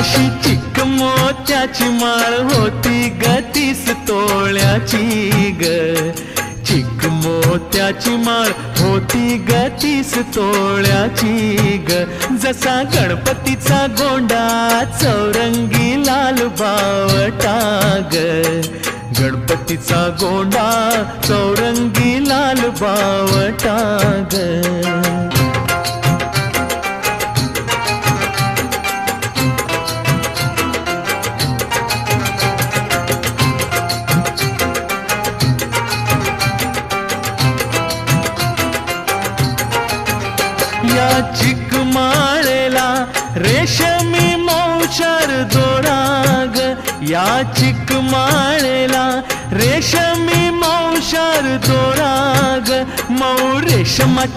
अशी चिक मोत्याची माळ होती ग 30 तोळ्याची ग. चिक मोत्याची माळ होती ग 30 तोळ्याची ग. जसा गणपतीचा गोंडा चौरंगी लाल बावटा ग. गणपतीचा गोंडा चौरंगी लाल बावटा ग. या चिकमाळेला रेशमी मौचार दोराग. या चिकमाळेला रेशमी मौचार दोराग. मऊ रेशमाच्या